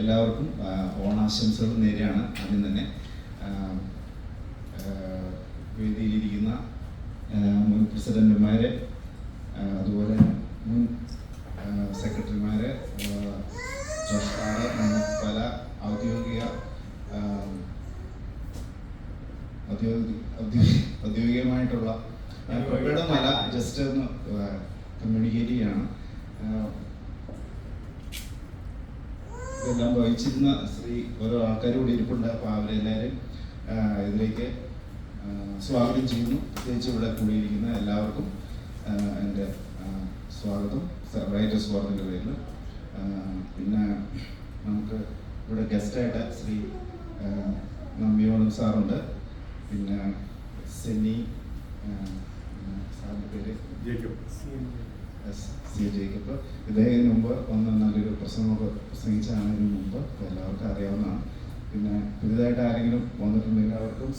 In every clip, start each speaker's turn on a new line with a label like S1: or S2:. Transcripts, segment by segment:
S1: എല്ലാവർക്കും ഓണാശംസകൾ നേരെയാണ്. ആദ്യം തന്നെ വേദിയിലിരിക്കുന്ന മുൻ പ്രസിഡന്റുമാരെ, അതുപോലെ മുൻ സെക്രട്ടറിമാരെ, പല ഔദ്യോഗികമായിട്ടുള്ള പ്രകടനമല്ല, ജസ്റ്റ് ഒന്ന് കമ്മ്യൂണിക്കേറ്റ് ചെയ്യാണ്. ഇതെല്ലാം വഹിച്ചിരുന്ന ഓരോ ആൾക്കാർ കൂടി ഇരിപ്പുണ്ട്. അപ്പോൾ അവരെല്ലാവരും ഇതിലേക്ക് സ്വാഗതം ചെയ്യുന്നു. പ്രത്യേകിച്ച് ഇവിടെ കൂടിയിരിക്കുന്ന എല്ലാവർക്കും എൻ്റെ സ്വാഗതം റൈറ്റേഴ്സ് ഫോറത്തിൻ്റെ പേരിൽ. പിന്നെ നമുക്ക് ഇവിടെ ഗസ്റ്റായിട്ട് നമ്പിയോളം സാറുണ്ട്, പിന്നെ സെന്നി, സാറിൻ്റെ പേര് ജേക്കബ്. ഇദ്ദേഹത്തിന് മുമ്പ് നല്ലൊരു പ്രസംഗമൊക്കെ പ്രസംഗിച്ചാണ് ഇതിനു മുമ്പ്, എല്ലാവർക്കും അറിയാവുന്നതാണ്. പിന്നെ പുതിയതായിട്ട് ആരെങ്കിലും വന്നിട്ടുണ്ടെങ്കിൽ അവർക്കും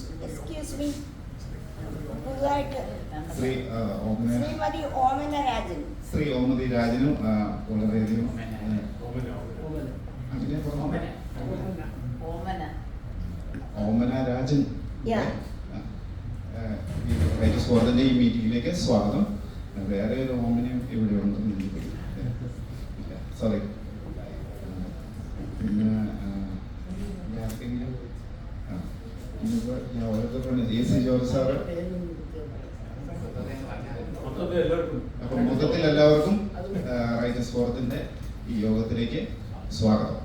S1: ശ്രീ ഓമതി രാജനും വളരെയധികം ഓമന രാജൻ റൈറ്റേഴ്സ് ഫോറത്തിൻ്റെ ഈ മീറ്റിംഗിലേക്ക് സ്വാഗതം. വേറെ ഒരു ഓമനയും ഇവിടെ ഉണ്ടെന്ന് എനിക്ക് സോറി. പിന്നെ ആർക്കെങ്കിലും ഞാൻ ഓരോരുത്തരുടെ AC ജോർജ് സാറ്. അപ്പം മൊത്തത്തിൽ എല്ലാവർക്കും റൈറ്റേഴ്സ് ഫോറത്തിൻ്റെ ഈ യോഗത്തിലേക്ക് സ്വാഗതം.